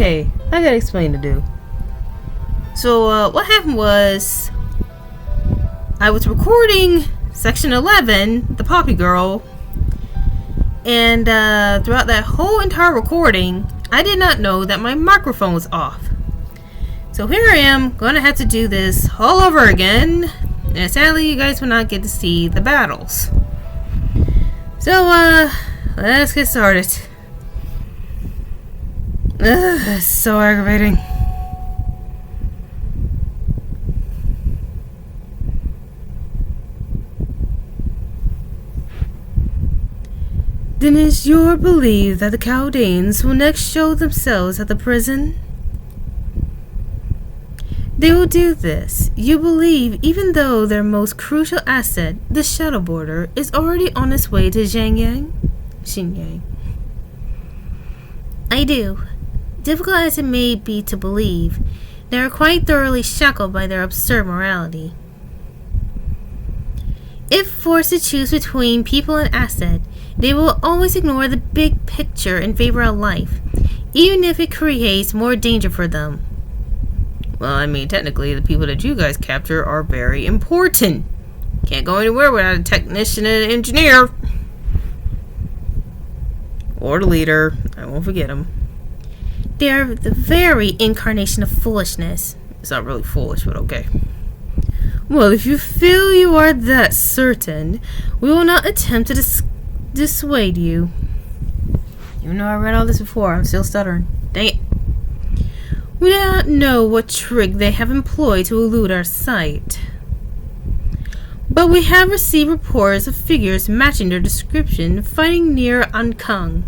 Okay, I gotta explain to do. So, what happened was, I was recording section 11, the Poppy Girl, and throughout that whole entire recording, I did not know that my microphone was off. So here I am, gonna have to do this all over again, and sadly you guys will not get to see the battles. So, let's get started. It's so aggravating. Then it's your belief that the Chaldeans will next show themselves at the prison? They will do this, you believe, even though their most crucial asset, the shuttle border, is already on its way to Xinjiang. I do. Difficult as it may be to believe, they are quite thoroughly shackled by their absurd morality. If forced to choose between people and asset, they will always ignore the big picture in favor of life, even if it creates more danger for them. Well, I mean, technically, the people that you guys capture are very important. Can't go anywhere without a technician and an engineer. Or the leader. I won't forget him. They are the very incarnation of foolishness. It's not really foolish, but okay. Well, if you feel you are that certain, we will not attempt to dissuade you. Even though I read all this before, I'm still stuttering. Dang it. We do not know what trick they have employed to elude our sight. But we have received reports of figures matching their description fighting near Ankang.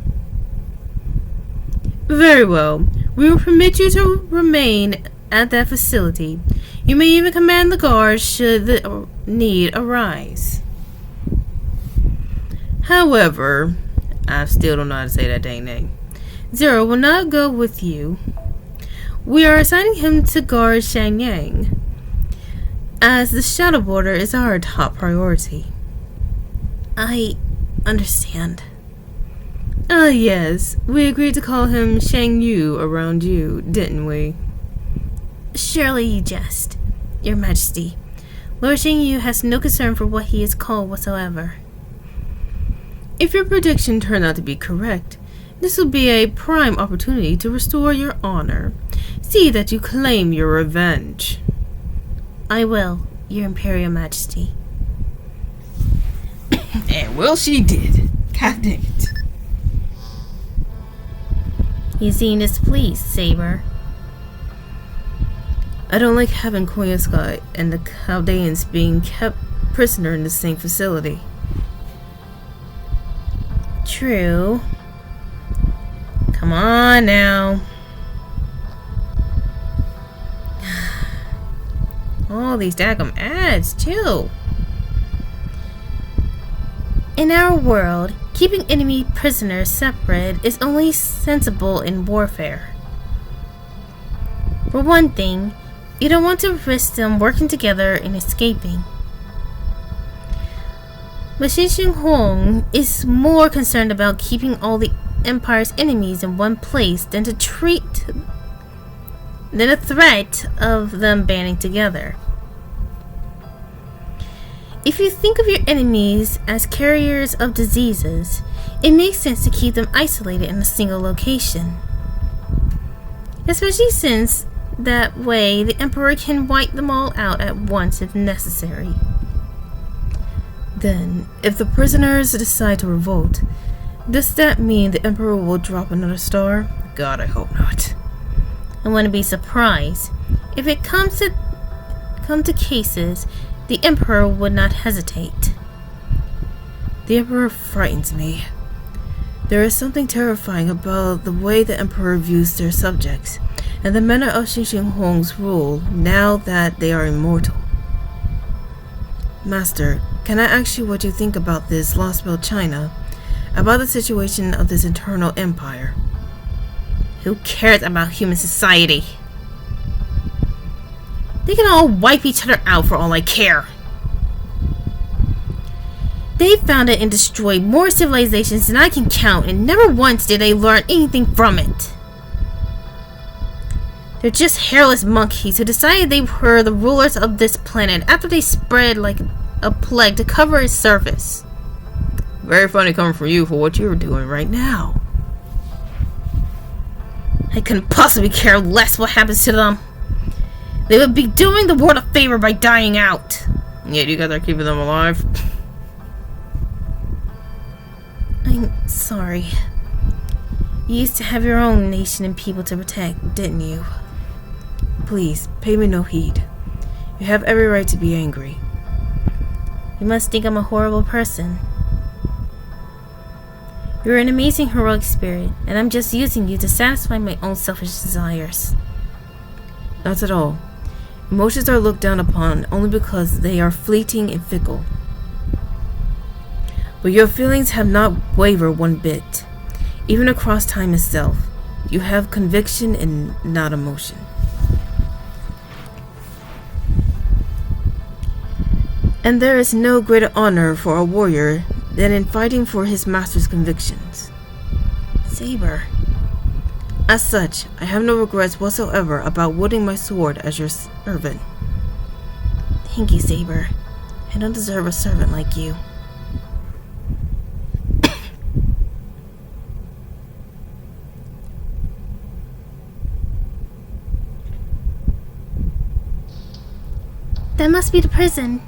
Very well. We will permit you to remain at that facility. You may even command the guards should the need arise. However, I still don't know how to say that dang name. Zero will not go with you. We are assigning him to guard Xinjiang, as the shadow border is our top priority. I understand. Yes, we agreed to call him Shang Yu around you, didn't we? Surely you jest, Your Majesty. Lord Shang Yu has no concern for what he is called whatsoever. If your prediction turned out to be correct, this will be a prime opportunity to restore your honor. See that you claim your revenge. I will, Your Imperial Majesty. And well, she did. God dang it. You seem displeased, Saber. I don't like having Koyaskai and the Chaldeans being kept prisoner in the same facility. True. Come on now. All these daggum ads, chill. In our world, keeping enemy prisoners separate is only sensible in warfare. For one thing, you don't want to risk them working together and escaping. But Xinjiang Hong is more concerned about keeping all the Empire's enemies in one place than a threat of them banding together. If you think of your enemies as carriers of diseases, it makes sense to keep them isolated in a single location. Especially since that way the Emperor can wipe them all out at once if necessary. Then, if the prisoners decide to revolt, does that mean the Emperor will drop another star? God, I hope not. I wouldn't be surprised. If it comes to cases, the Emperor would not hesitate. The Emperor frightens me. There is something terrifying about the way the Emperor views their subjects, and the manner of Xinjiang Hong's rule now that they are immortal. Master, can I ask you what you think about this lost about China? About the situation of this eternal empire? Who cares about human society? They can all wipe each other out for all I care. They founded and destroyed more civilizations than I can count, and never once did they learn anything from it. They're just hairless monkeys who decided they were the rulers of this planet after they spread like a plague to cover its surface. Very funny coming from you for what you're doing right now. I couldn't possibly care less what happens to them. They would be doing the world a favor by dying out. Yet you guys are keeping them alive. I'm sorry. You used to have your own nation and people to protect, didn't you? Please, pay me no heed. You have every right to be angry. You must think I'm a horrible person. You're an amazing heroic spirit, and I'm just using you to satisfy my own selfish desires. Not at all. Emotions are looked down upon only because they are fleeting and fickle. But your feelings have not wavered one bit. Even across time itself, you have conviction and not emotion. And there is no greater honor for a warrior than in fighting for his master's convictions. Saber. As such, I have no regrets whatsoever about wielding my sword as your servant. Thank you, Saber. I don't deserve a servant like you. That must be the prison.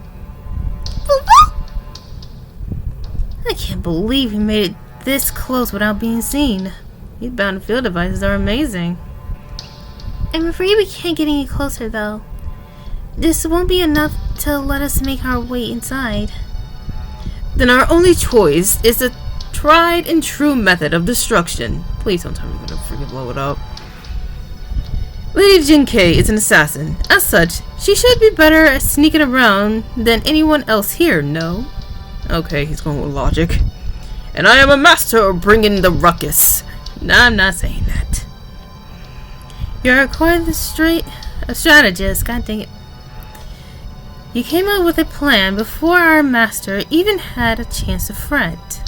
I can't believe he made it this close without being seen. These bound field devices are amazing. I'm afraid we can't get any closer though. This won't be enough to let us make our way inside. Then our only choice is the tried and true method of destruction. Please don't tell me we're gonna freaking blow it up. Lady Jinkei is an assassin. As such, she should be better at sneaking around than anyone else here, no? Okay, he's going with logic. And I am a master of bringing the ruckus. Nah, I'm not saying that. You're quite a strategist, god dang it. You came up with a plan before our master even had a chance to fret.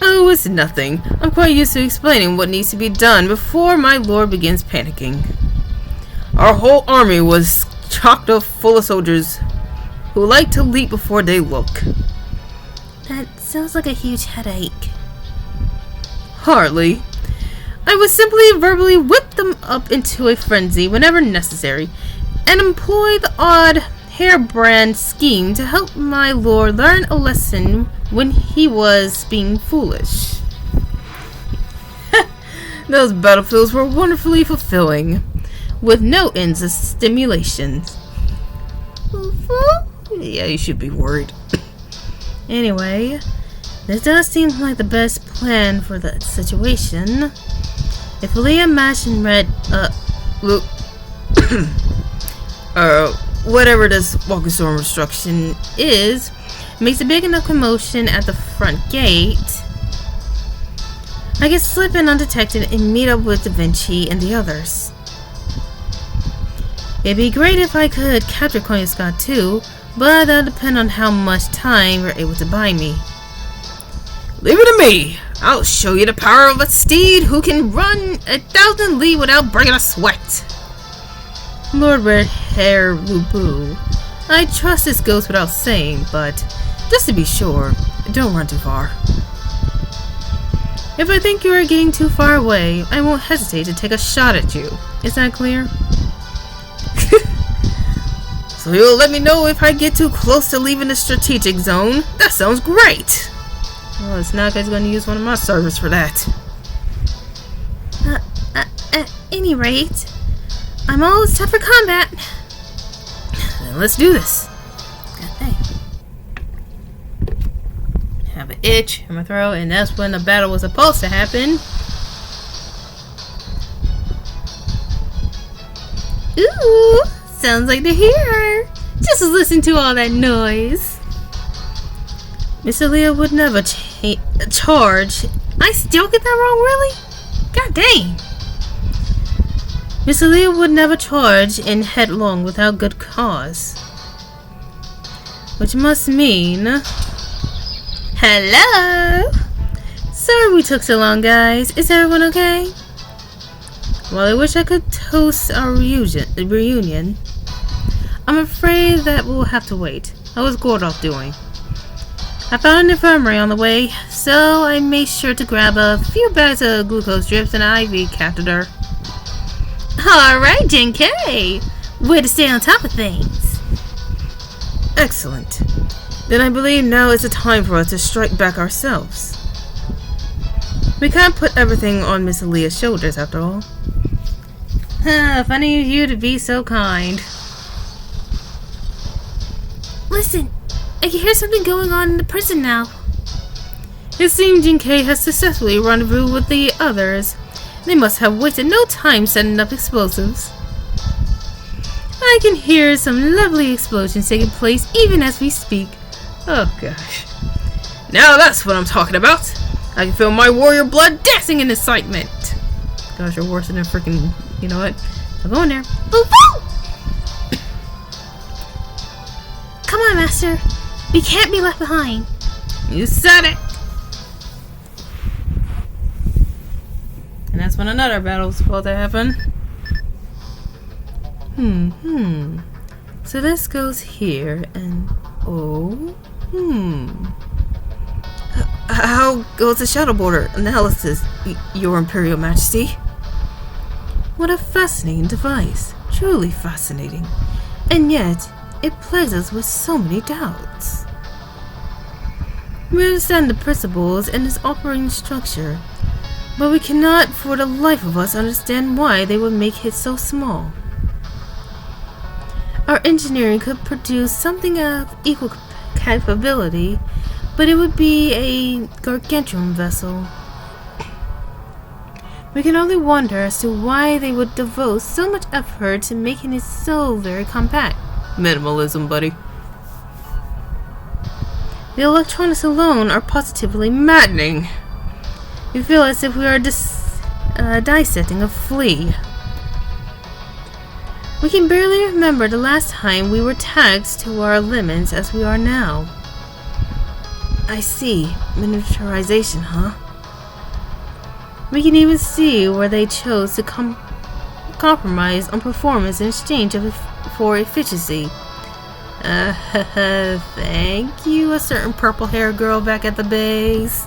Oh, it's nothing. I'm quite used to explaining what needs to be done before my lord begins panicking. Our whole army was chocked up full of soldiers who like to leap before they look. That sounds like a huge headache. Hardly. I would simply verbally whip them up into a frenzy whenever necessary, and employ the odd harebrand scheme to help my lord learn a lesson when he was being foolish. Those battlefields were wonderfully fulfilling, with no ends of stimulations. Yeah, you should be worried. Anyway, this does seem like the best plan for the situation. If Leah, Mash, and Red, whatever this walking storm obstruction is, makes a big enough commotion at the front gate, I can slip in undetected and meet up with Da Vinci and the others. It'd be great if I could capture Koenigsegg too, but that'll depend on how much time you're able to buy me. Leave it to me! I'll show you the power of a steed who can run 1,000 li without breaking a sweat. Lord Red Hair Lubu, I trust this goes without saying, but just to be sure, don't run too far. If I think you are getting too far away, I won't hesitate to take a shot at you. Is that clear? So you'll let me know if I get too close to leaving the strategic zone? That sounds great! Well, it's not going to use one of my servers for that. At any rate, I'm always tough for combat. Then let's do this. Okay. Have an itch in my throat, and that's when the battle was supposed to happen. Ooh, sounds like they're here. Just listen to all that noise. Miss Leah would never charge. I still get that wrong, really? God dang. Miss Leah would never charge in headlong without good cause. Which must mean... Hello? Sorry we took so long, guys. Is everyone okay? While I wish I could toast our reunion, I'm afraid that we'll have to wait. How was Gordolf doing? I found an infirmary on the way, so I made sure to grab a few bags of glucose drips and an IV catheter. Alright, Jinky! Way to stay on top of things. Excellent. Then I believe now is the time for us to strike back ourselves. We can't put everything on Miss Aaliyah's shoulders, after all. Funny of you to be so kind. Listen, I can hear something going on in the prison now. It seems Jinky has successfully rendezvoused with the others. They must have wasted no time setting up explosives. I can hear some lovely explosions taking place even as we speak. Oh gosh. Now that's what I'm talking about. I can feel my warrior blood dancing in excitement. Gosh, you're worse than a freaking... You know what? I'm going there. Woo-hoo! Come on, Master. We can't be left behind. You said it. And that's when another battle's supposed to happen. So this goes here and... How goes the shadow border analysis, Your Imperial Majesty? What a fascinating device. Truly fascinating. And yet, it plagues us with so many doubts. We understand the principles and its operating structure, but we cannot for the life of us understand why they would make it so small. Our engineering could produce something of equal capability, but it would be a gargantuan vessel. We can only wonder as to why they would devote so much effort to making it so very compact. Minimalism, buddy. The electronics alone are positively maddening. We feel as if we are dissecting a flea. We can barely remember the last time we were taxed to our limits as we are now. I see. Miniaturization, huh? We can even see where they chose to compromise on performance in exchange for efficiency. Thank you, a certain purple-haired girl back at the base.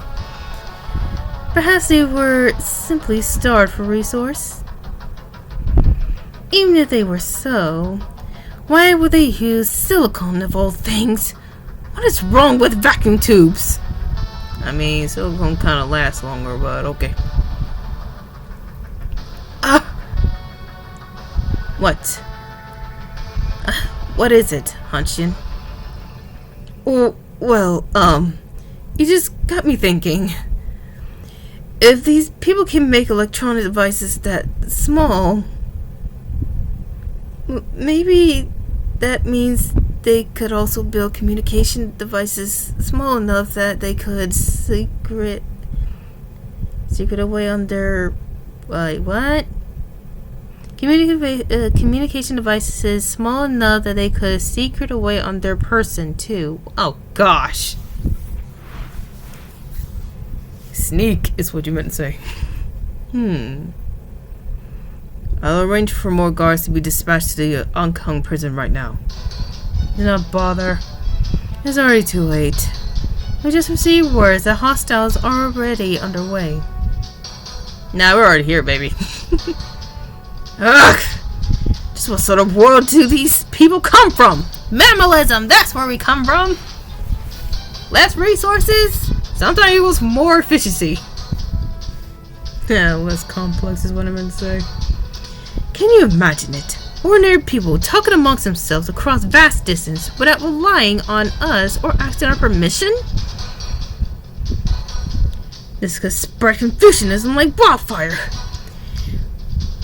Perhaps they were simply starved for resource. Even if they were so, why would they use silicone of all things? What is wrong with vacuum tubes? I mean, silicone kind of lasts longer, but okay. What? What is it, Hanshin? Oh, well, you just got me thinking. If these people can make electronic devices that small, maybe that means they could also build communication devices small enough that they could secret away on their... Wait, what? Communication devices small enough that they could secret away on their person, too. Oh, gosh. Sneak is what you meant to say. I'll arrange for more guards to be dispatched to the Ankang prison right now. Do not bother. It's already too late. I just received words that hostiles are already underway. Nah, we're already here, baby. Ugh! Just what sort of world do these people come from? Minimalism, that's where we come from. Less resources, sometimes equals more efficiency. Yeah, less complex is what I meant to say. Can you imagine it? Ordinary people talking amongst themselves across vast distance without relying on us or asking our permission? This could spread confusionism like wildfire.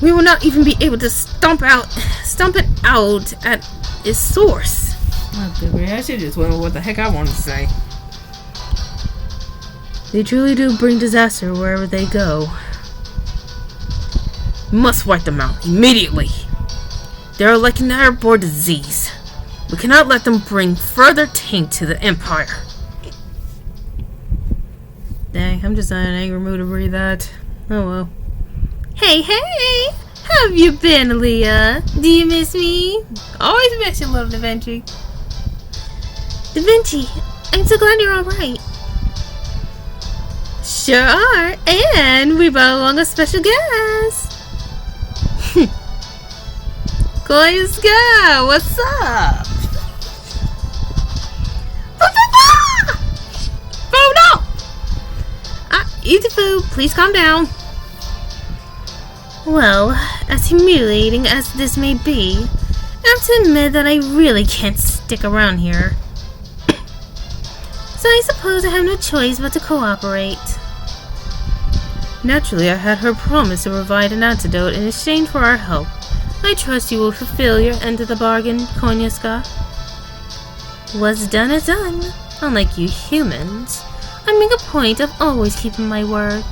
We will not even be able to stomp it out at its source. Okay, I should just went with what the heck I wanted to say. They truly do bring disaster wherever they go. We must wipe them out immediately. They are like an airborne disease. We cannot let them bring further taint to the Empire. Dang, I'm just not in an angry mood to read that. Oh well. Hey, hey! have you been, Leah? Do you miss me? Always miss you, little Da Vinci. Da Vinci, I'm so glad you're alright. Sure are, and we brought along a special guest. Koyuska, what's up? Oh no! Eat the food, please calm down. Well, as humiliating as this may be, I have to admit that I really can't stick around here. So I suppose I have no choice but to cooperate. Naturally, I had her promise to provide an antidote in exchange for our help. I trust you will fulfill your end of the bargain, Koyuska. What's done is done. Unlike you humans, I make a point of always keeping my word.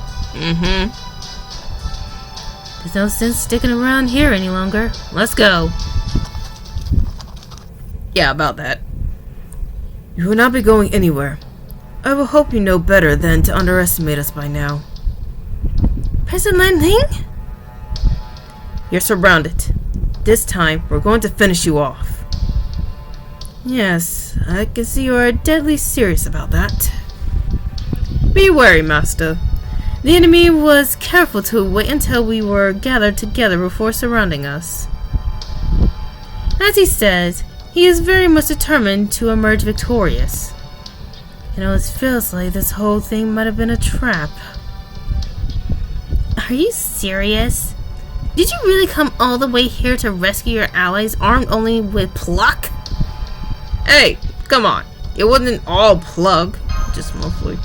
There's no sense sticking around here any longer. Let's go. Yeah, about that. You will not be going anywhere. I will hope you know better than to underestimate us by now. President Ling? You're surrounded. This time, we're going to finish you off. Yes, I can see you are deadly serious about that. Be wary, Master. The enemy was careful to wait until we were gathered together before surrounding us. As he says, he is very much determined to emerge victorious. You know, it feels like this whole thing might have been a trap. Are you serious? Did you really come all the way here to rescue your allies armed only with pluck? Hey, come on. It wasn't all plug, just mostly.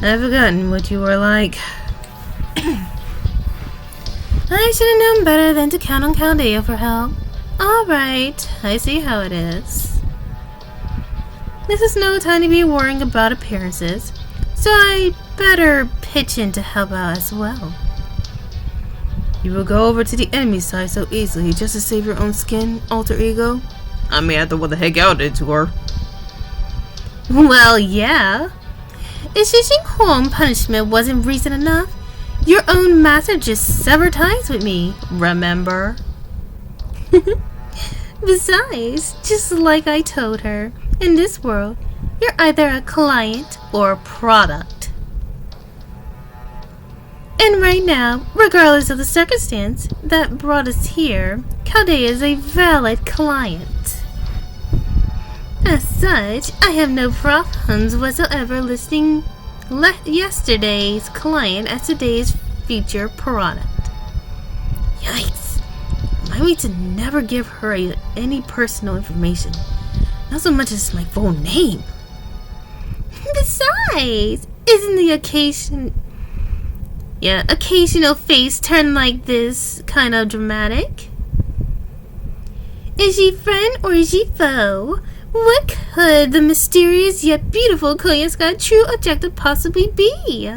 I've forgotten what you were like. I should have known better than to count on Chaldea for help. Alright, I see how it is. This is no time to be worrying about appearances, so I better pitch in to help out as well. You will go over to the enemy side so easily just to save your own skin, alter ego? I mean, after what the heck y'all did to her. Well, yeah. If Shishing Home punishment wasn't reason enough, your own master just severed ties with me, remember? Besides, just like I told her, in this world, you're either a client or a product. And right now, regardless of the circumstance that brought us here, Chaldea is a valid client. As such, I have no problems whatsoever listing yesterday's client as today's future product. Yikes! Remind me to never give her any personal information. Not so much as my full name. Besides, isn't the occasional face turn like this kind of dramatic? Is she friend or is she foe? What could the mysterious yet beautiful Koyuska's true objective possibly be?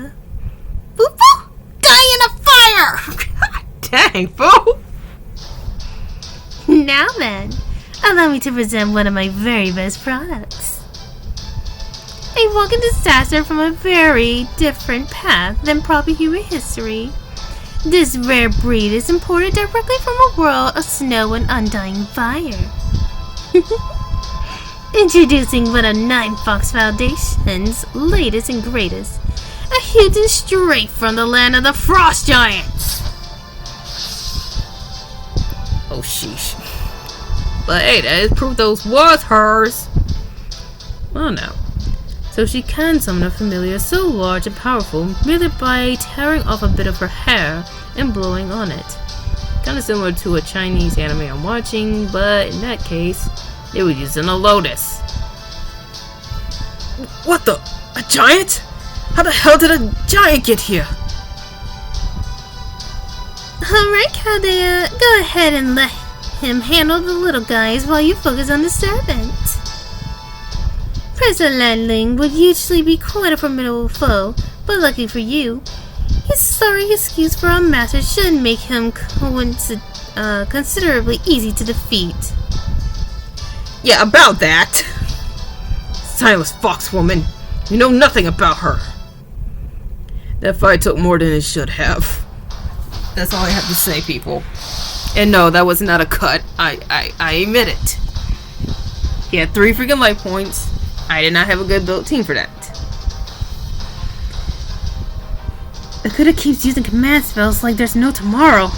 Foo-foo! Die in a fire! Dang, fool! Now then, allow me to present one of my very best products. I walk in disaster from a very different path than proper human history. This rare breed is imported directly from a world of snow and undying fire. Introducing one of Nine Fox Foundation's latest and greatest, a hidden straight from the land of the Frost Giants. Oh sheesh. But hey, that is proof those was hers. Well now. So she can summon a familiar so large and powerful merely by tearing off a bit of her hair and blowing on it. Kinda similar to a Chinese anime I'm watching, but in that case, they were using a lotus. What the? A giant? How the hell did a giant get here? Alright, Chaldea, go ahead and let him handle the little guys while you focus on the servant. President Ling would usually be quite a formidable foe, but lucky for you, his sorry excuse for our master should make him considerably easy to defeat. Yeah, about that. Silence, fox woman. You know nothing about her. That fight took more than it should have. That's all I have to say, people. And no, that was not a cut. I admit it. He had 3 freaking life points. I did not have a good built team for that. Akuta keeps using command spells like there's no tomorrow.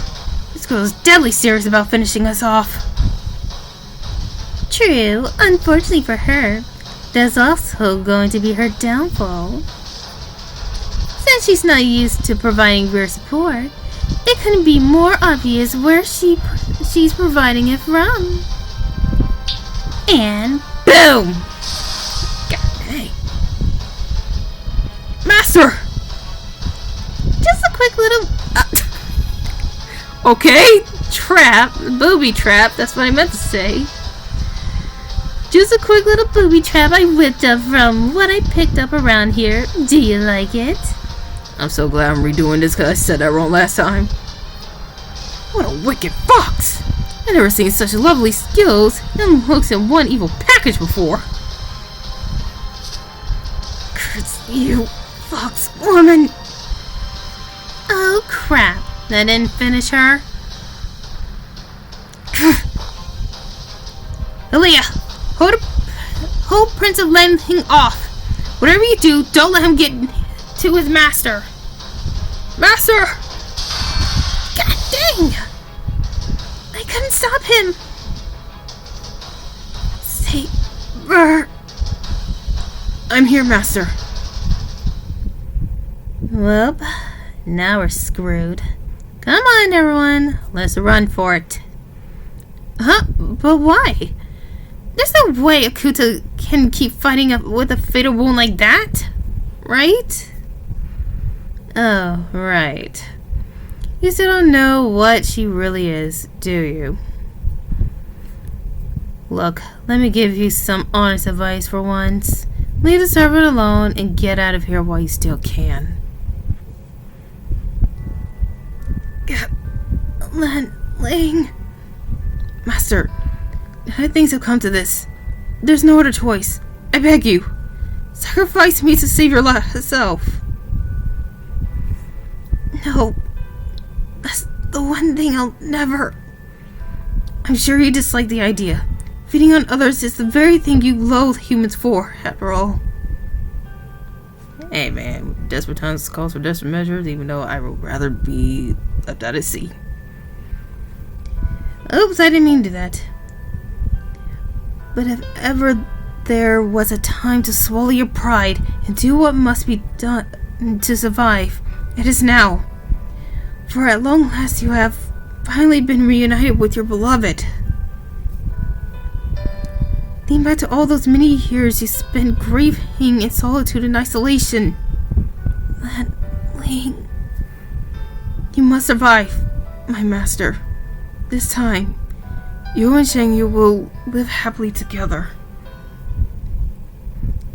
This girl is deadly serious about finishing us off. True, unfortunately for her, that's also going to be her downfall. Since she's not used to providing rear support, it couldn't be more obvious where she's providing it from. And boom! God dang. Master! Just a quick little... Okay. Trap. Booby trap. That's what I meant to say. Just a quick little booby trap I whipped up from what I picked up around here. Do you like it? I'm so glad I'm redoing this because I said that wrong last time. What a wicked fox! I've never seen such lovely skills and looks in one evil package before. Curse you, fox woman! Oh crap, that didn't finish her. Aaliyah, hold Prince of Landing off. Whatever you do, don't let him get to his master. Master! God dang! I couldn't stop him. Saber. I'm here, master. Well, now we're screwed. Come on, everyone. Let's run for it. Huh? But why? There's no way Akuta can keep fighting up with a fatal wound like that, right? Oh, right. You still don't know what she really is, do you? Look, let me give you some honest advice for once. Leave the servant alone and get out of here while you still can. Ling. Master, how things have come to this? There's no other choice. I beg you. Sacrifice me to save your self. No. That's the one thing I'll never... I'm sure you dislike the idea. Feeding on others is the very thing you loathe humans for, after all. Hey man, desperate times calls for desperate measures, even though I would rather be left out at sea. Oops, I didn't mean to do that. But if ever there was a time to swallow your pride and do what must be done to survive, it is now. For at long last you have finally been reunited with your beloved. Think back to all those many years you spent grieving in solitude and isolation. Ling, you must survive, my master. This time, you and Shangyu will live happily together.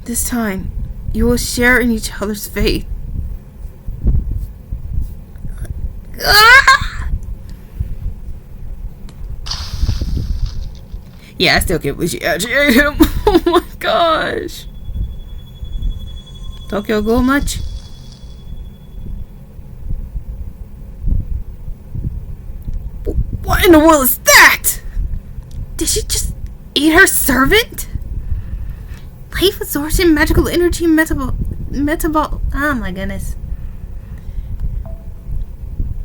This time, you will share in each other's fate. Ah! Yeah, I still can't believe she agitated him. Oh my gosh. Tokyo Ghoul much? What in the world is that? Did she just eat her servant? Life absorption, magical energy, oh my goodness.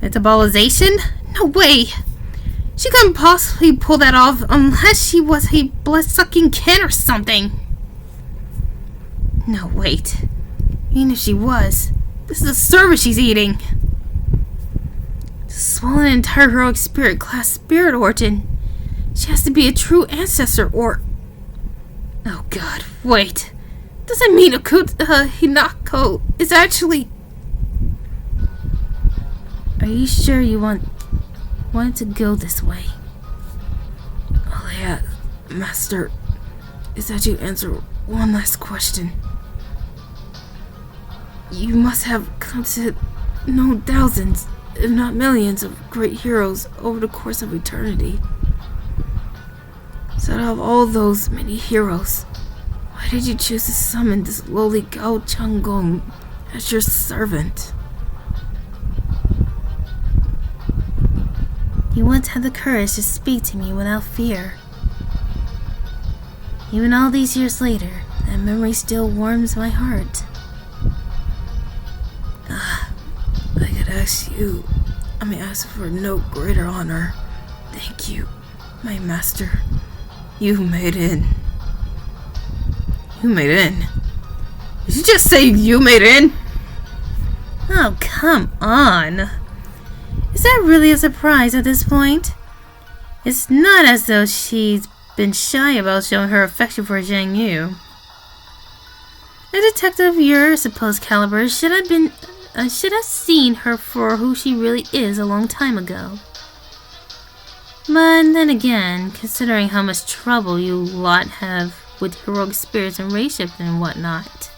Metabolization? No way. She couldn't possibly pull that off unless she was a blood-sucking kin or something. No, wait. Even if she was, this is a service she's eating. To swallow an entire heroic spirit class spirit origin, she has to be a true ancestor or... Oh god, wait. Does that mean Akuta Hinako is actually... Are you sure you want it to go this way? Oh yeah, Master. Is that you answer one last question? You must have come to know thousands, if not millions, of great heroes over the course of eternity. So out of all those many heroes, why did you choose to summon this lowly Gao Changgong as your servant? He once had the courage to speak to me without fear. Even all these years later, that memory still warms my heart. I could ask for no greater honor. Thank you, my master. You made in. You made in. Did you just say you made in? Oh, come on. Is that really a surprise at this point? It's not as though she's been shy about showing her affection for Zhang Yu. A detective of your supposed caliber should have seen her for who she really is a long time ago. But then again, considering how much trouble you lot have with heroic spirits and race-shift and whatnot,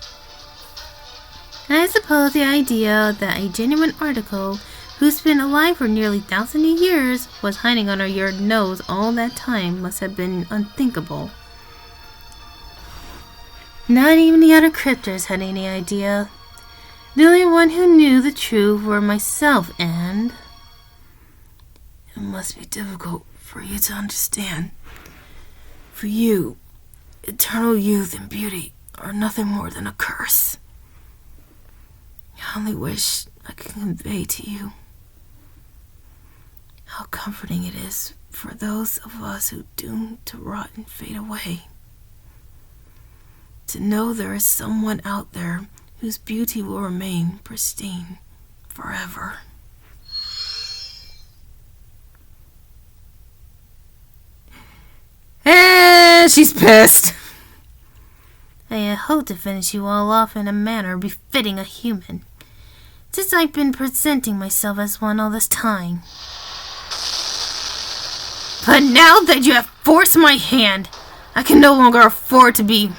I suppose the idea that a genuine article who's been alive for nearly 1,000 years was hiding under your nose all that time must have been unthinkable. Not even the other cryptors had any idea. The only one who knew the truth were myself and... It must be difficult for you to understand. For you, eternal youth and beauty are nothing more than a curse. I only wish I could convey to you how comforting it is for those of us who doomed to rot and fade away. To know there is someone out there whose beauty will remain pristine forever. And she's pissed. I had hoped to finish you all off in a manner befitting a human, since I've been presenting myself as one all this time. But now that you have forced my hand, I can no longer afford to be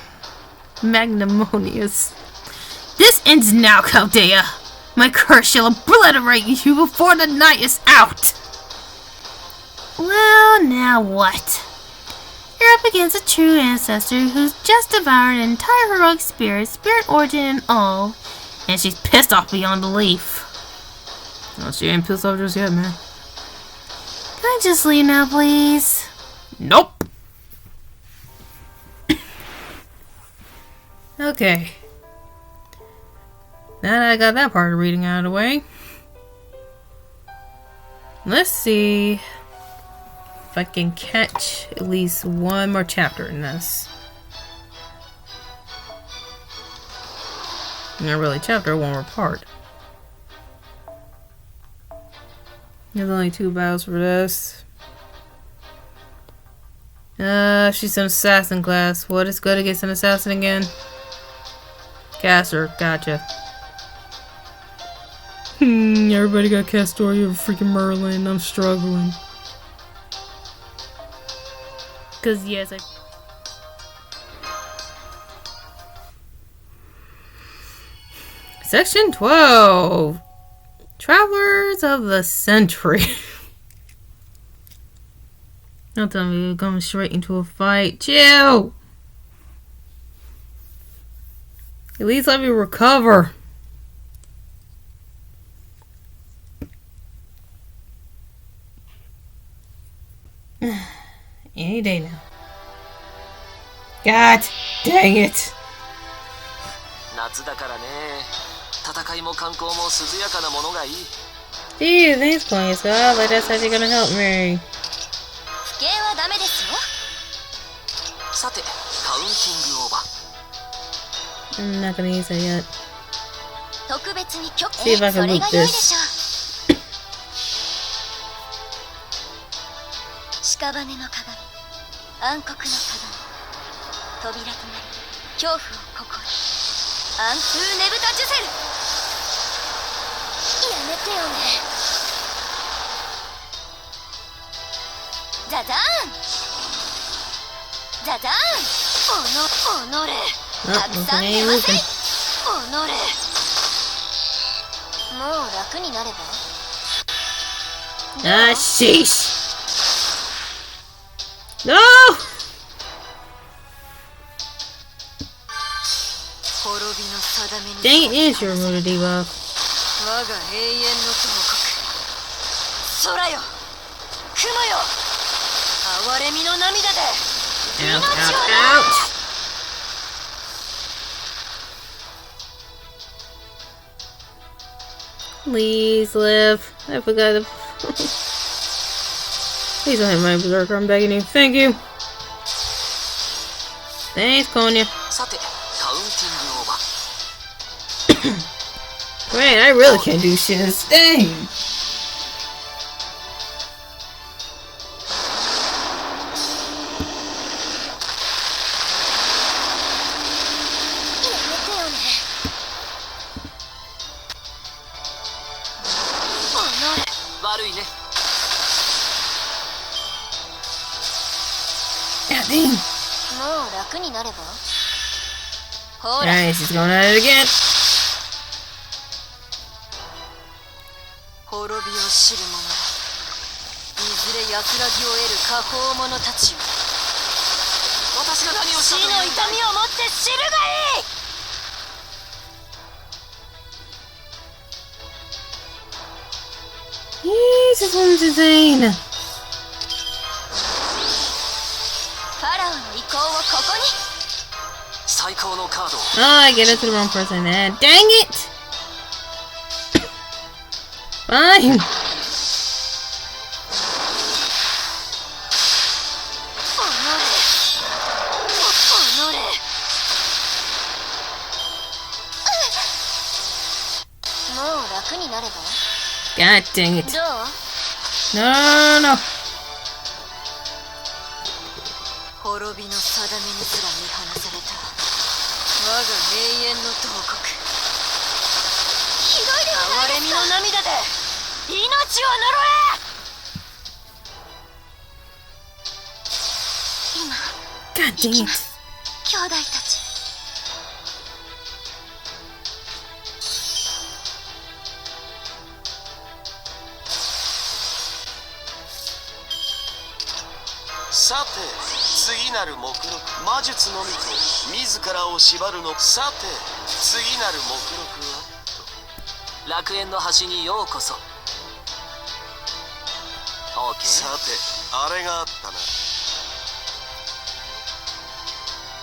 magnanimous. This ends now, Chaldea. My curse shall obliterate you before the night is out. Well, now what? You're up against a true ancestor who's just devoured an entire heroic spirit origin and all, and she's pissed off beyond belief. Well, she ain't pissed off just yet, man. Can I just leave now, please? Nope. Okay. Now that I got that part of reading out of the way, let's see if I can catch at least one more chapter in this. Not really chapter, one more part. There's only 2 battles for this. She's an assassin class. What is good against an assassin again? Caster, gotcha. Everybody got cast story of freaking Merlin. I'm struggling. Cause yes, Section 12. Travelers of the Century. Don't tell me we're going straight into a fight. Chill! At least let me recover. Any day now. God dang it. Geez, these points, God, like that's actually gonna help me. I'm not gonna use that yet. See if I can loot this. 屍の鏡、暗黒の鏡、扉となり、恐怖をここる、暗風ねぶたジュセル。やめてよね。ザザーン、ザザーン、おのれ、たくさん寝ません。おのれ。もう楽になれば。Ah, sheesh. No! Dang it, is your remove the debuff. むよ。哀れみの涙で Ouch, 命を ouch, 呪 ouch. Please live. I forgot to... Please don't hit my berserker. I'm begging you. Thank you. Thanks, Konya. さてカウンティングオーバー。 Wait, I really can't do shit. Dang. God dang. もう楽になれば。ほら、 Nice, he's going at it again. 滅びを知る者、いずれ安らぎを得る下方者たちよ。私が何をした死のという痛みをもって知るがいい。This one's insane. ファラオの意向をここに。最高のカードを Oh, I get it to the wrong person. Dang it! Fine. もう楽になれば。 God dang it. どう？ No, no. 滅びの定めにすら見放された我が永遠の慟哭。ひどいではないですか。哀れみの涙で命を呪え。今 God dang 行き it. ます兄弟たち。さて次なる目録魔術のみと自らを縛るの。さて次なる目録は楽園の端にようこそ。 OK。 さてあれがあったな。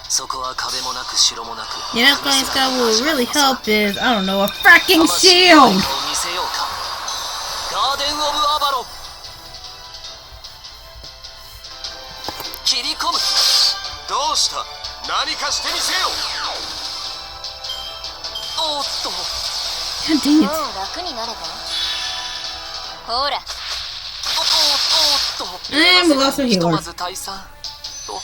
そこは壁もなく城もなく。 You know, Coin Scott, what would really help is, I don't know, a fracking shield! 見せようか。ガーデン・オブ・アバロン。切り込む。どうした。何かしてみせよ。おっと。 God dang も it. う楽になれば。ほらおっと。 And we lost a ひと healer. まず退散と。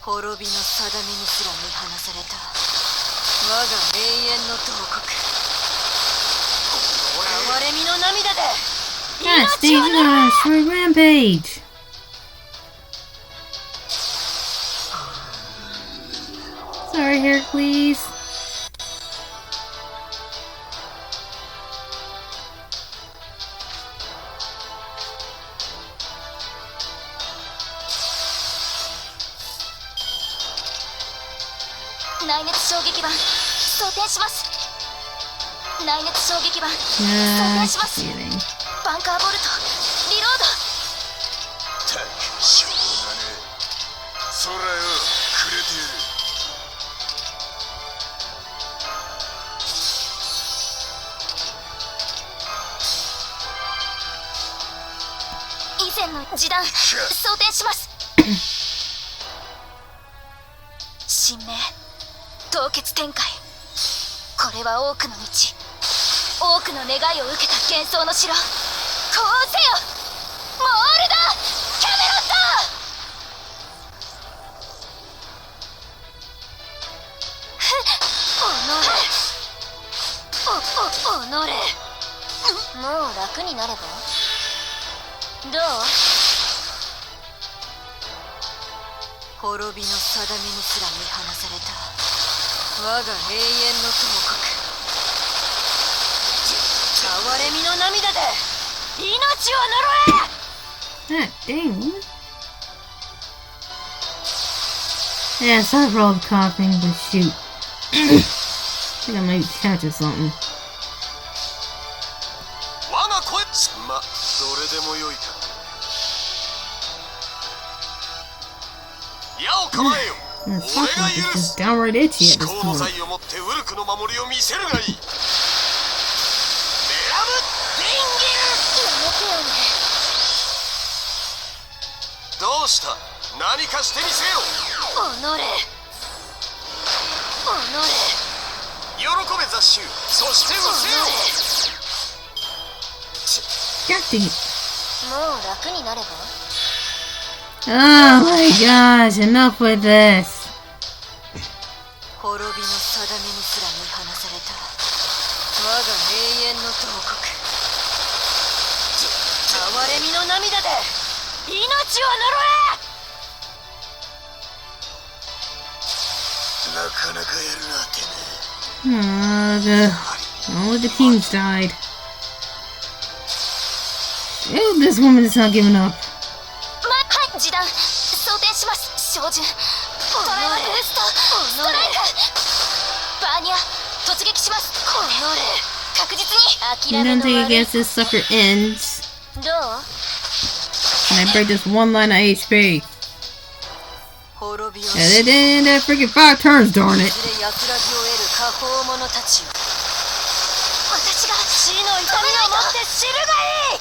滅びの定めにすら見放された我が永遠の慟哭。哀れみの涙で God, 命を Steve, 呪 you're on a straight rampage. Sorry, Hercules. 内熱衝撃板装填します。内熱衝撃板装 Nah, 填します。 kidding. バンカーボルトリロード。たくしょうがねえ。そらよくれてやる。以前の示談装填します。神明凍結展開。これは多くの道、多くの願いを受けた幻想の城。こうせよモールド・キャメロット。おのれもう楽になれば。どう？滅びの定めにすら見放された我が永遠の慟哭。哀れみの涙で命を呪え。 God dang. Yeah, sorry for all the coughing, but shoot. I think I might catch or something. 我が声ま矢を構えよ。 Man, this fucking is just downright itchy at 至 this 高の point. 財をもってウルクの守りを見せるがいい。メラム・ディンギル。どうした？何かしてみせよ。喜べ雑種。そして失せよ。 God dang it. もう楽になれば Oh my gosh, enough with this. 滅びの定めにすら見放された我が永遠の洞窟哀れみの涙で命を呪え。なかなかやるなてめえ。 All of the kings died. Oh, this woman is not giving up. はい、示弾装填します。照準トライブーストストライクバーニャ突撃します。確実に And 諦め then の take 悪い against this sucker ends. どう And I break this one line of HP. 滅びを And it did that freaking 5 turns, darn it. いずれ安らぎを得る下方者たちよ。私が死の痛みをもって知るがいい。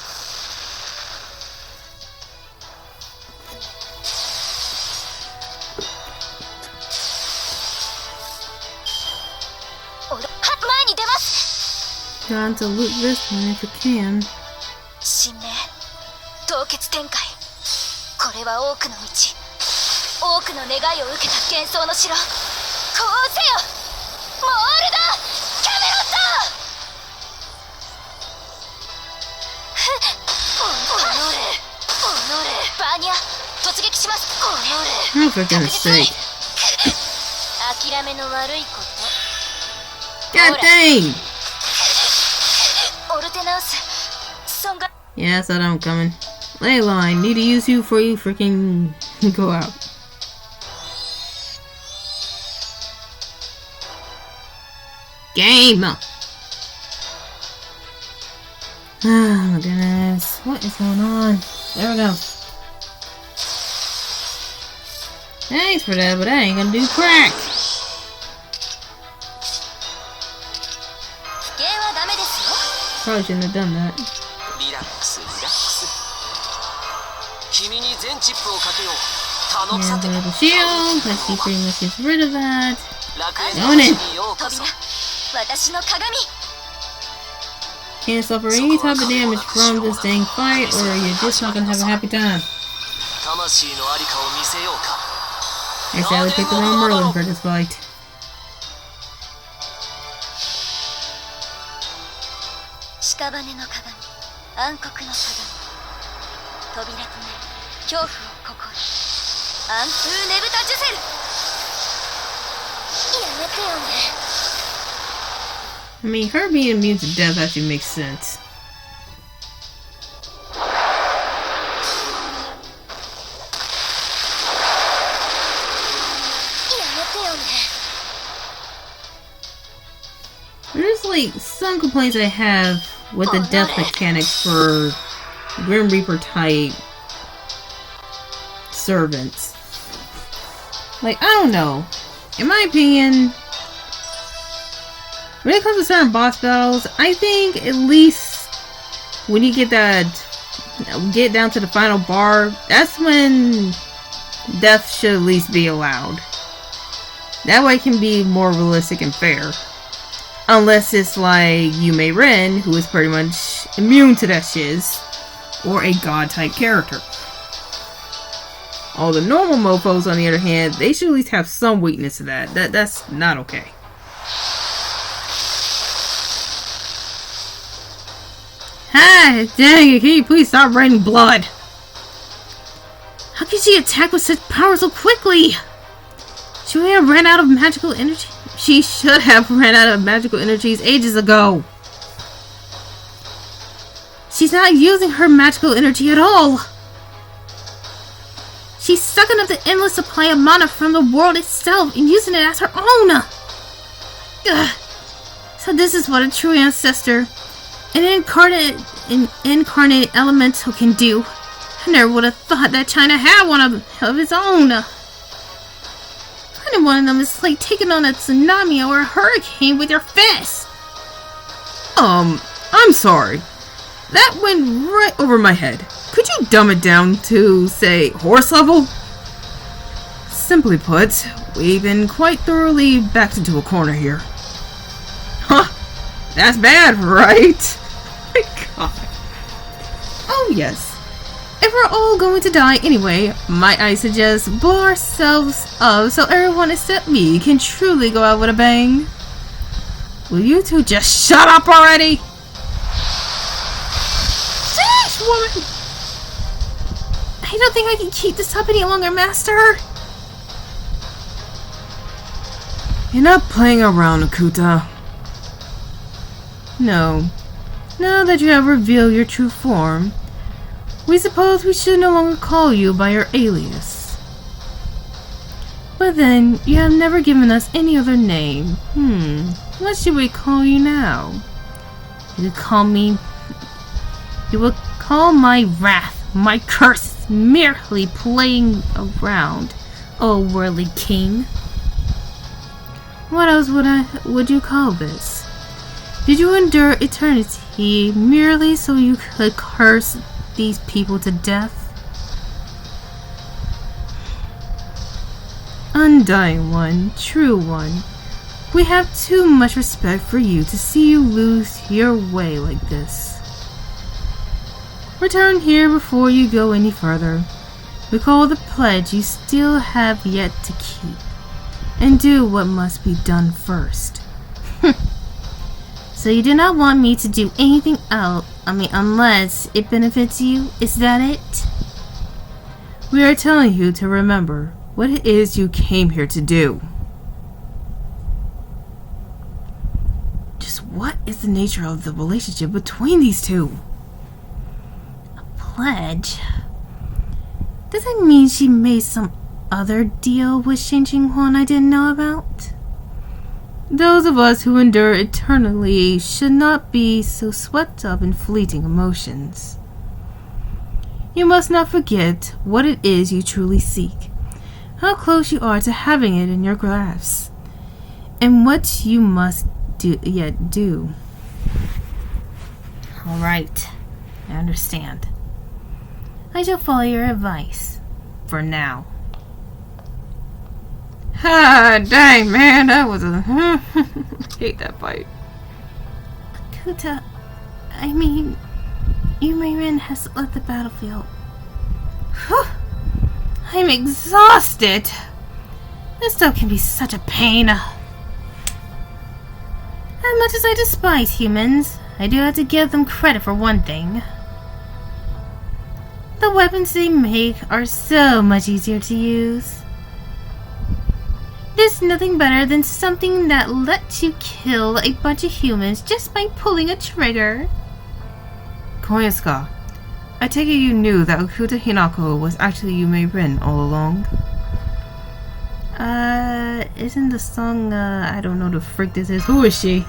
前に出ます。 Trying to loot this one if you can. 神明凍結展開。これは多くの道多くの願いを受けた幻想の城。こうせよモールド・キャメロット。バーニャ突撃します。 Oh, for goodness sake. 諦めの悪いこと God dang! オルテナウス損害 Yeah, I saw that one coming. Layla, I need to use you before you freaking go out. Game! Oh my goodness. What is going on? There we go. Thanks for that, but that ain't gonna do crack. 否定はダメですよ。 Probably shouldn't have done that. リラックスリラックス。君に全チップをかけよう。頼む Yeah, さて。 the shield. Let's see pretty much gets rid of that. 楽園の Own it. 星にようこそ。私の鏡 Can't suffer any type of damage from this dang fight, or you're just not gonna have a happy time. 魂のありかを見せようか。 I sadly picked the wrong Merlin for this fight. 屍の鏡暗黒の鏡扉となる恐怖を心暗風ねぶたジュゼルやめてよね I mean, her being immune to death actually makes sense. やめてよね There's like some complaints I have with the death mechanics for Grim Reaper type servants. Like, I don't know. In my opinion, when it comes to certain boss battles, I think at least when you get down to the final bar, that's when death should at least be allowed. That way it can be more realistic and fair. Unless it's like Yume Ren, who is pretty much immune to that shiz, or a god-type character. All the normal mofos, on the other hand, they should at least have some weakness to that. That's not okay. Hi, dang it, can you please stop raining blood? How can she attack with such power so quickly? Should we have ran out of magical energy? She should have ran out of magical energies ages ago. She's not using her magical energy at all. She's sucking up the endless supply of mana from the world itself and using it as her own. Ugh. So this is what a true ancestor, an incarnate elemental can do. I never would have thought that China had one of its own. Defeating one of them is like taking on a tsunami or a hurricane with your fist. I'm sorry. That went right over my head. Could you dumb it down to, say, horse level? Simply put, we've been quite thoroughly backed into a corner here. Huh, that's bad, right? My God. Oh yes. If we're all going to die anyway, might I suggest blow ourselves up so everyone except me can truly go out with a bang? Will you two just shut up already? Sheesh, woman! I don't think I can keep this up any longer, Master. You're not playing around, Akuta. No. Now that you have revealed your true form, we suppose we should no longer call you by your alias. But then, you have never given us any other name. What should we call you now? You will call my wrath, my curse, merely playing around, O worldly king. What else would you call this? Did you endure eternity merely so you could curse these people to death? Undying one, true one, we have too much respect for you to see you lose your way like this. Return here before you go any further. Recall the pledge you still have yet to keep, and do what must be done first. So you do not want me to do anything else, unless it benefits you? Is that it? We are telling you to remember what it is you came here to do. Just what is the nature of the relationship between these two? Pledge? Does that mean she made some other deal with Shin Huan I didn't know about? Those of us who endure eternally should not be so swept up in fleeting emotions. You must not forget what it is you truly seek, how close you are to having it in your grasp, and what you must do. All right, I understand. I shall follow your advice, for now. Ah, dang, man, that was a... I hate that fight. Akuta, Yume-rin has left the battlefield. Whew. I'm exhausted. This stuff can be such a pain. As much as I despise humans, I do have to give them credit for one thing. The weapons they make are so much easier to use. There's nothing better than something that lets you kill a bunch of humans just by pulling a trigger. Koyaska, I take it you knew that Akuta Hinako was actually Yume-rin all along? Isn't the song, I don't know the frick this is. Who is she?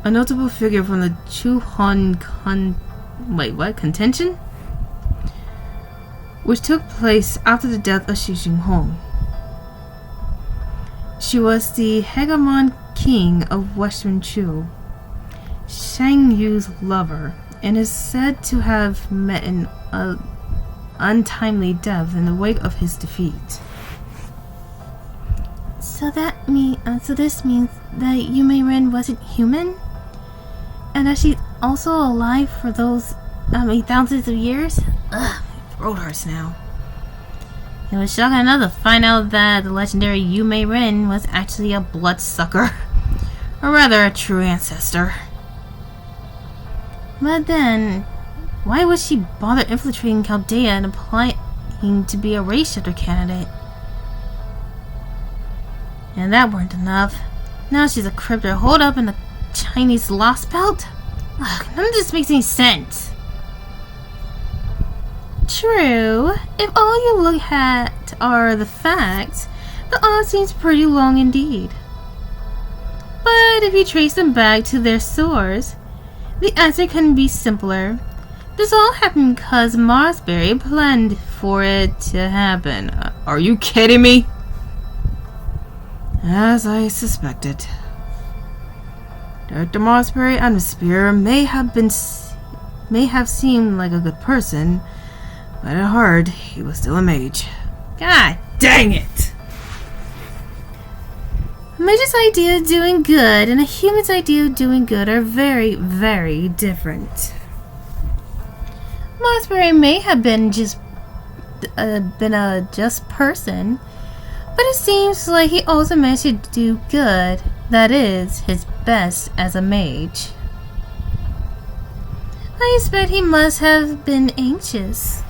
A notable figure from the Chuhon contention? Which took place after the death of Shin Huan. She was the hegemon king of Western Chu, Shang Yu's lover, and is said to have met an untimely death in the wake of his defeat. So this means that Yume-rin wasn't human? And that she's also alive for those, thousands of years? Ugh, my throat hurts now. It was shocking enough to find out that the legendary Yume-rin was actually a bloodsucker. Or rather, a true ancestor. But then, why would she bother infiltrating Chaldea and applying to be a race shifter candidate? And that weren't enough. Now she's a cryptor holed up in the Chinese Lost Belt? Ugh, none of this makes any sense. True. If all you look at are the facts, the odds seems pretty long indeed. But if you trace them back to their source, the answer couldn't be simpler. This all happened because Marsberry planned for it to happen. Are you kidding me? As I suspected. Dr. Mossberry Atmosphere may have seemed like a good person, but at heart, he was still a mage. God dang it! A mage's idea of doing good and a human's idea of doing good are very, very different. Mossberry may have been a just person, but it seems like he also managed to do good, that is, his best as a mage. I expect he must have been anxious.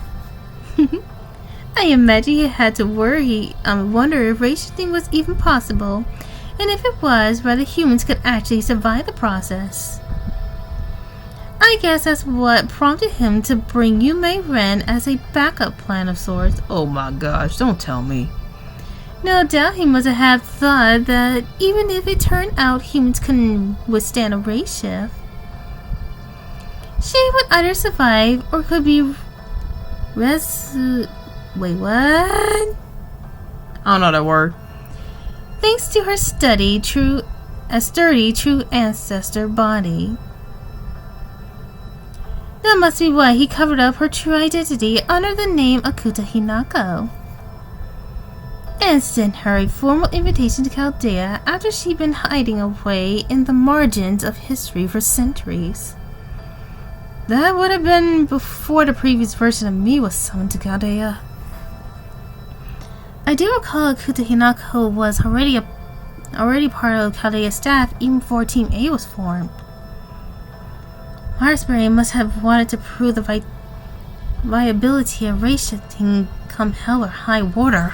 I imagine he had to wonder if racial was even possible, and if it was, whether humans could actually survive the process. I guess that's what prompted him to bring Yume Ren as a backup plan of sorts. Oh my gosh, don't tell me. No doubt he must have thought that even if it turned out humans couldn't withstand a race shift, she would either survive or could be wait, what? I don't know that word. Thanks to her sturdy, true ancestor body. That must be why he covered up her true identity under the name Akuta Hinako, and sent her a formal invitation to Chaldea after she'd been hiding away in the margins of history for centuries. That would have been before the previous version of me was summoned to Chaldea. I do recall Akuta Hinako was already part of Chaldea's staff even before Team A was formed. Mossberry must have wanted to prove the viability of race shifting come hell or high water.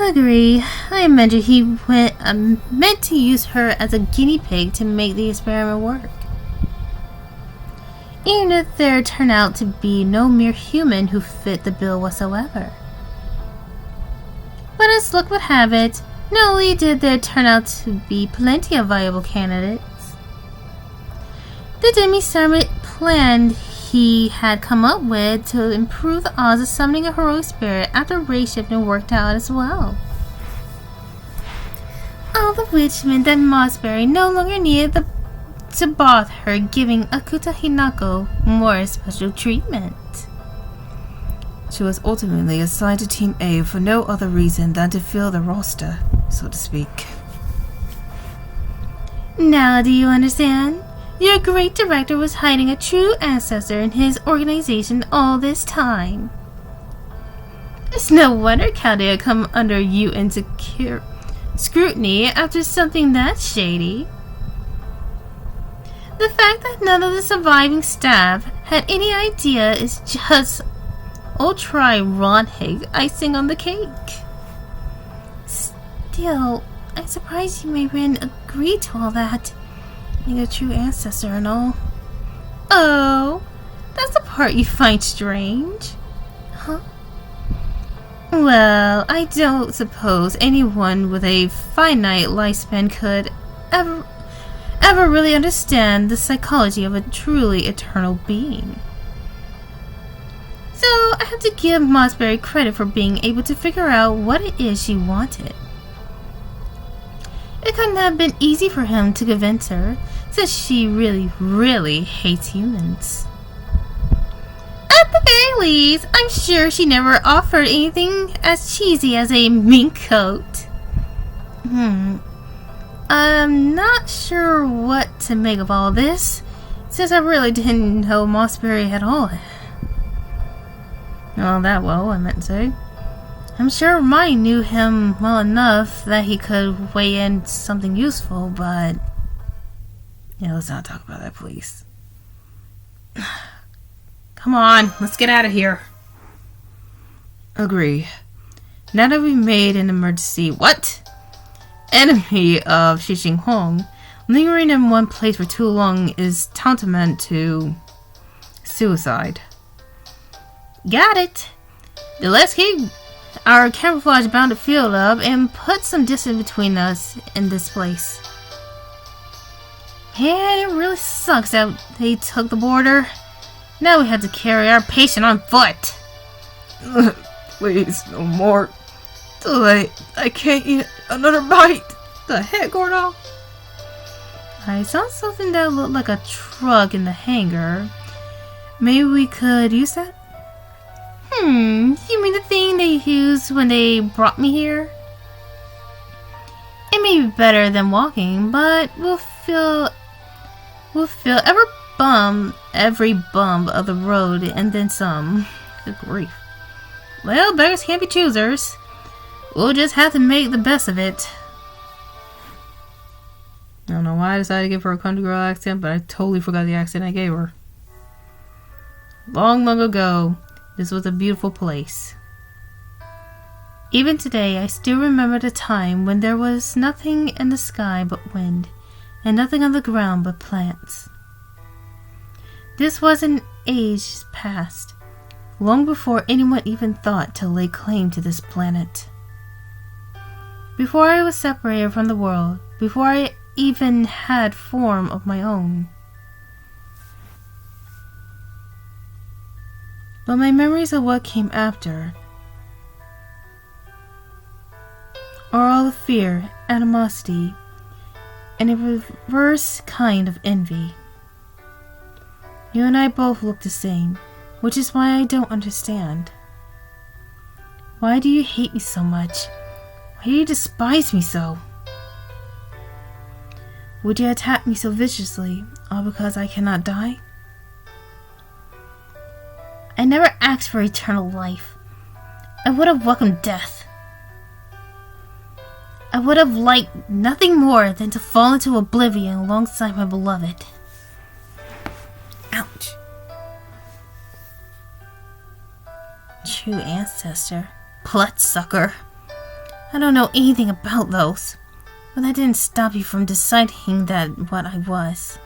Agree. I imagine he meant to use her as a guinea pig to make the experiment work. Even if there turned out to be no mere human who fit the bill whatsoever. But as luck would have it, not only did there turn out to be plenty of viable candidates, the demi-servant plan he had come up with to improve the odds of summoning a heroic spirit after race shifting worked out as well. All of which meant that Mossberry no longer needed to bother her giving Akuta Hinako more special treatment. She was ultimately assigned to Team A for no other reason than to fill the roster, so to speak. Now do you understand? Your great director was hiding a true ancestor in his organization all this time. It's no wonder Chaldea come under UN scrutiny after something that shady. The fact that none of the surviving staff had any idea is just ultra-ironic icing on the cake. Still, I'm surprised Yume Ren agreed to all that. Being a true ancestor and all. Oh, that's the part you find strange. Huh? Well, I don't suppose anyone with a finite lifespan could ever really understand the psychology of a truly eternal being. So I have to give Mossberry credit for being able to figure out what it is she wanted. It couldn't have been easy for him to convince her, since she really, really hates humans. At the very least, I'm sure she never offered anything as cheesy as a mink coat. I'm not sure what to make of all this, since I really didn't know Mossberry at all. Not that well, I meant to say. I'm sure Mine knew him well enough that he could weigh in something useful, but... Yeah, let's not talk about that, please. Come on, let's get out of here. Agree. Now that we've made an emergency... What? Enemy of Xixing Hong, lingering in one place for too long is tantamount to... suicide. Got it! Then let's keep our camouflage-bounded field up and put some distance between us in this place. Man, it really sucks that they took the border. Now we have to carry our patient on foot. Please, no more. Too late. I can't eat another bite. The heck, Gordo? I saw something that looked like a truck in the hangar. Maybe we could use that? You mean the thing they used when they brought me here? It may be better than walking, but we'll feel every bump of the road and then some. Good grief. Well, beggars can't be choosers. We'll just have to make the best of it. I don't know why I decided to give her a country girl accent, but I totally forgot the accent I gave her. Long, long ago, this was a beautiful place. Even today, I still remember the time when there was nothing in the sky but wind, and nothing on the ground but plants. This was an age past, long before anyone even thought to lay claim to this planet. Before I was separated from the world, before I even had form of my own. But my memories of what came after are all of fear, animosity, and a reverse kind of envy. You and I both look the same, which is why I don't understand. Why do you hate me so much? Why do you despise me so? Would you attack me so viciously, all because I cannot die? I never asked for eternal life. I would have welcomed death. I would have liked nothing more than to fall into oblivion alongside my beloved. Ouch. True ancestor. Bloodsucker. I don't know anything about those, but that didn't stop you from deciding that what I was.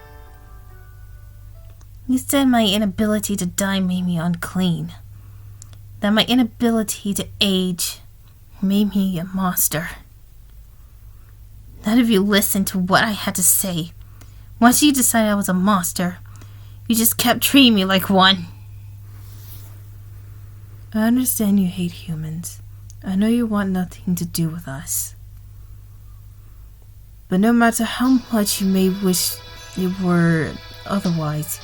You said my inability to die made me unclean. That my inability to age made me a monster. None of you listened to what I had to say. Once you decided I was a monster, you just kept treating me like one. I understand you hate humans. I know you want nothing to do with us. But no matter how much you may wish it were otherwise,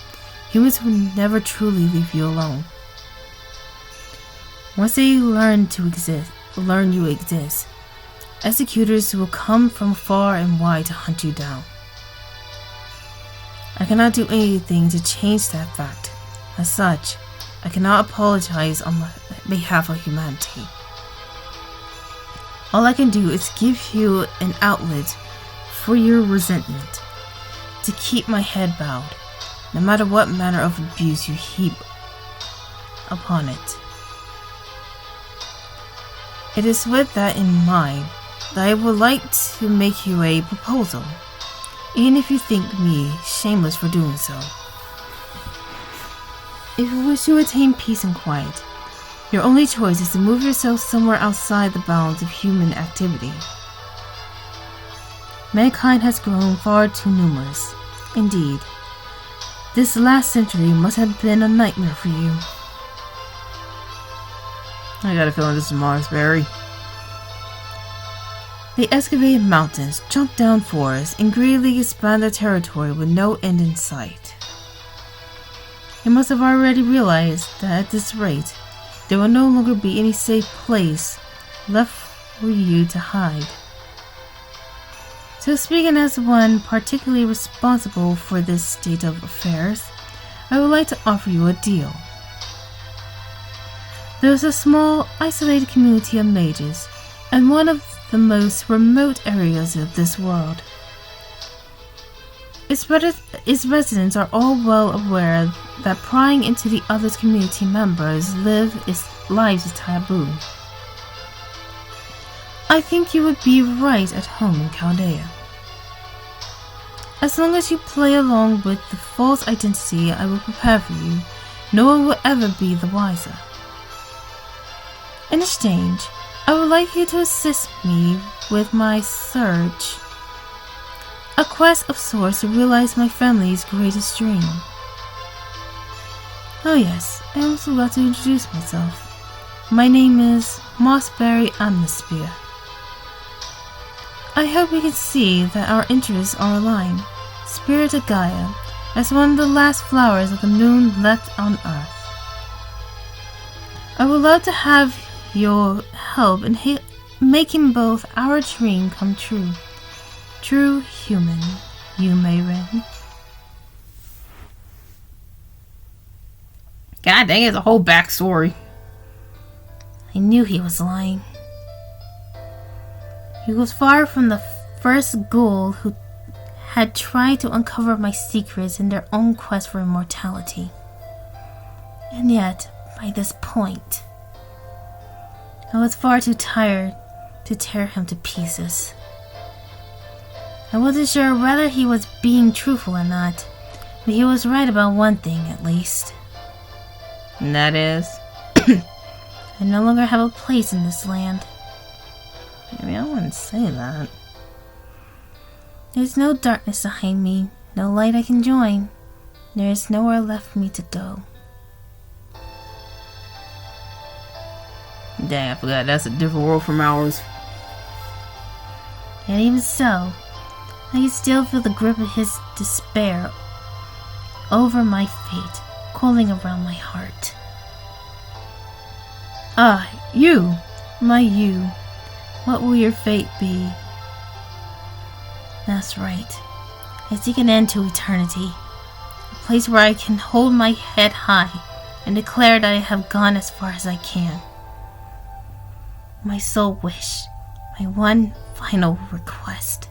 humans will never truly leave you alone. Once they learn you exist, executors will come from far and wide to hunt you down. I cannot do anything to change that fact. As such, I cannot apologize on behalf of humanity. All I can do is give you an outlet for your resentment, to keep my head bowed, no matter what manner of abuse you heap upon it. It is with that in mind that I would like to make you a proposal, even if you think me shameless for doing so. If you wish to attain peace and quiet, your only choice is to move yourself somewhere outside the bounds of human activity. Mankind has grown far too numerous. Indeed, this last century must have been a nightmare for you. I got a feeling this is Mars, Barry. They excavated mountains, chopped down forests, and greatly expanded their territory with no end in sight. They must have already realized that at this rate, there will no longer be any safe place left for you to hide. So speaking as one particularly responsible for this state of affairs, I would like to offer you a deal. There is a small, isolated community of mages in one of the most remote areas of this world. Its residents are all well aware that prying into the other community members' lives is taboo. I think you would be right at home in Chaldea. As long as you play along with the false identity I will prepare for you, no one will ever be the wiser. In exchange, I would like you to assist me with my search, a quest of sorts to realize my family's greatest dream. Oh yes, I also got to introduce myself. My name is Mossberry Atmosphere. I hope you can see that our interests are aligned. Spirit of Gaia, as one of the last flowers of the moon left on Earth. I would love to have your help in making both our dream come true. True human, Yume Ren. God dang, it's a whole backstory. I knew he was lying. He was far from the first ghoul who had tried to uncover my secrets in their own quest for immortality. And yet, by this point, I was far too tired to tear him to pieces. I wasn't sure whether he was being truthful or not, but he was right about one thing at least. And that is? I no longer have a place in this land. I mean, I wouldn't say that. There's no darkness behind me, no light I can join. There is nowhere left for me to go. Dang, I forgot that's a different world from ours. And even so, I can still feel the grip of his despair over my fate, coiling around my heart. Ah, you! My you. What will your fate be? That's right. I seek an end to eternity. A place where I can hold my head high and declare that I have gone as far as I can. My sole wish, my one final request,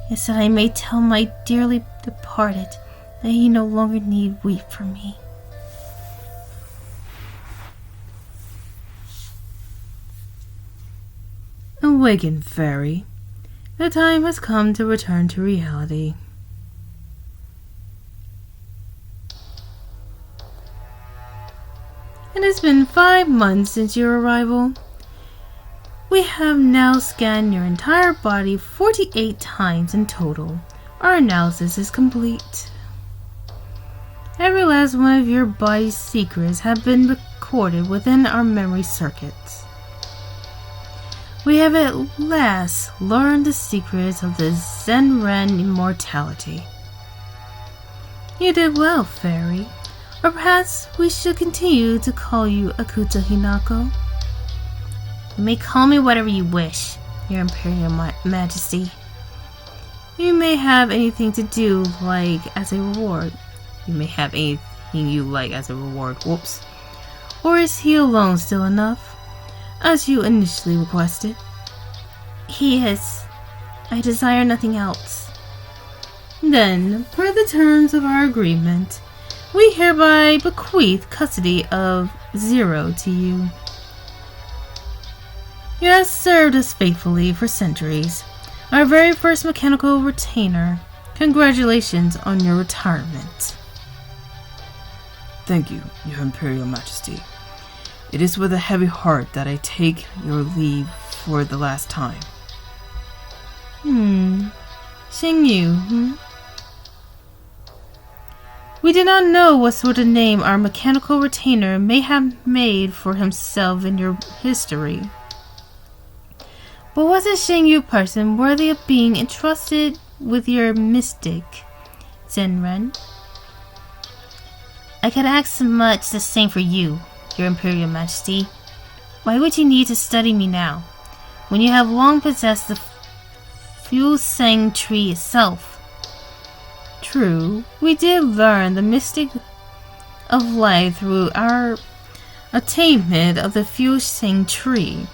is that I may tell my dearly departed that he no longer need weep for me. Awaken, fairy. The time has come to return to reality. It has been 5 months since your arrival. We have now scanned your entire body 48 times in total. Our analysis is complete. Every last one of your body's secrets have been recorded within our memory circuits. We have at last learned the secrets of the Zenren immortality. You did well, fairy. Or perhaps we should continue to call you Akuta Hinako. You may call me whatever you wish, Your Imperial Majesty. You may have anything to do like as a reward. You may have anything you like as a reward. Whoops. Or is he alone still enough? As you initially requested. He is. I desire nothing else. Then, per the terms of our agreement, we hereby bequeath custody of Zero to you. You have served us faithfully for centuries. Our very first mechanical retainer. Congratulations on your retirement. Thank you, Your Imperial Majesty. It is with a heavy heart that I take your leave for the last time. Xingyu, We do not know what sort of name our mechanical retainer may have made for himself in your history. But was a Xingyu person worthy of being entrusted with your mystic, Zenren? I could ask much the same for you, Your Imperial Majesty. Why would you need to study me now, when you have long possessed the Fusang tree itself? True, we did learn the mystic of life through our attainment of the Fusang tree.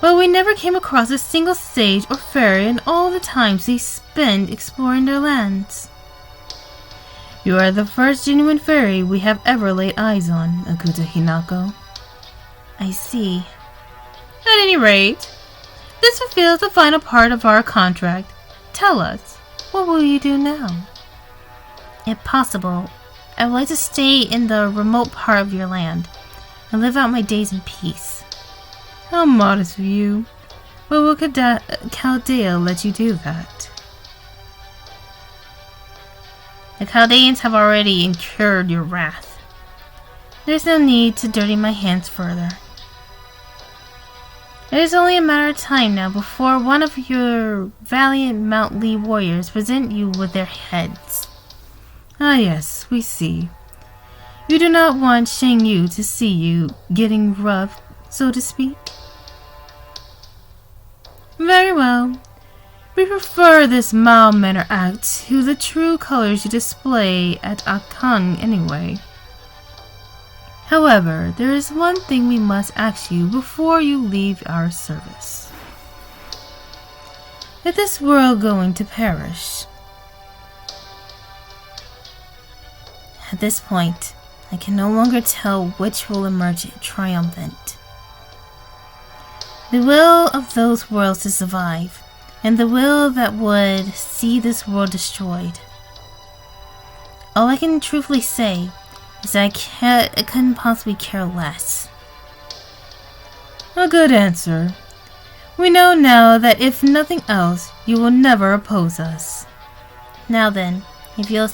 But we never came across a single sage or fairy in all the times we spent exploring their lands. You are the first genuine fairy we have ever laid eyes on, Akuta Hinako. I see. At any rate, this fulfills the final part of our contract. Tell us, what will you do now? If possible, I would like to stay in the remote part of your land and live out my days in peace. How modest of you. But will Chaldea let you do that? The Chaldeans have already incurred your wrath. There's no need to dirty my hands further. It is only a matter of time now before one of your valiant Mount Lee warriors present you with their heads. Ah yes, we see. You do not want Shang Yu to see you getting rough, so to speak? Very well. We prefer this mild manner act to the true colors you display at Akang anyway. However, there is one thing we must ask you before you leave our service. Is this world going to perish? At this point, I can no longer tell which will emerge triumphant. The will of those worlds to survive, and the will that would see this world destroyed. All I can truthfully say is that I couldn't possibly care less. A good answer. We know now that if nothing else, you will never oppose us. Now then, if you'll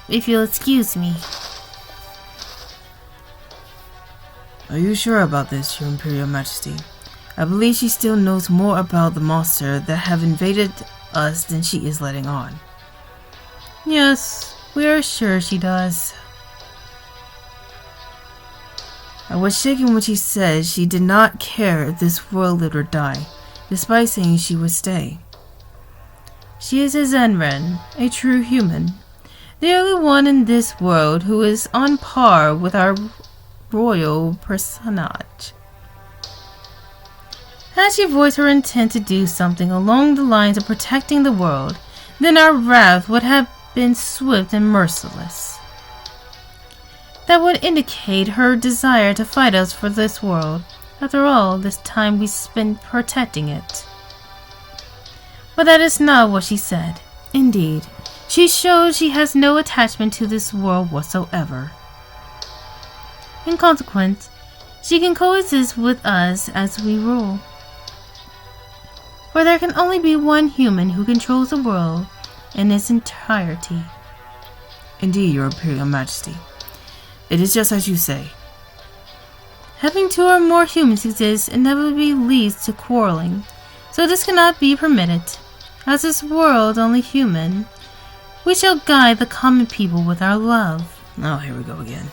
if you'll excuse me. Are you sure about this, Your Imperial Majesty? I believe she still knows more about the monster that have invaded us than she is letting on. Yes, we are sure she does. I was shaken when she said she did not care if this world lived or die, despite saying she would stay. She is a Zenren, a true human. The only one in this world who is on par with our royal personage. Had she voiced her intent to do something along the lines of protecting the world, then our wrath would have been swift and merciless. That would indicate her desire to fight us for this world, after all this time we spent protecting it. But that is not what she said. Indeed, she showed she has no attachment to this world whatsoever. In consequence, she can coexist with us as we rule. For there can only be one human who controls the world in its entirety. Indeed, Your Imperial Majesty. It is just as you say. Having two or more humans exist inevitably leads to quarreling, so this cannot be permitted. As this world only human, we shall guide the common people with our love. Oh, here we go again.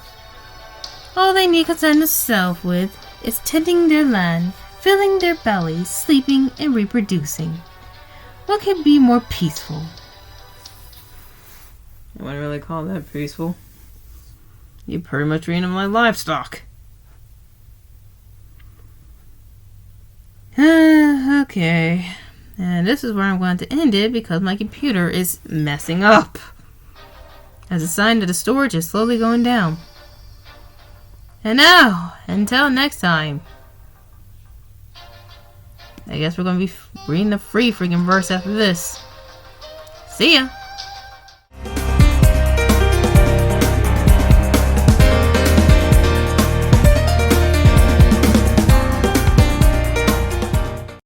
All they need concern themselves with is tending their land, filling their bellies, sleeping, and reproducing. What could be more peaceful? I wouldn't really call that peaceful. You pretty much treat them like livestock. Okay. And this is where I'm going to end it because my computer is messing up. As a sign that the storage is slowly going down. And now, until next time. I guess we're going to be reading the free freaking verse after this. See ya!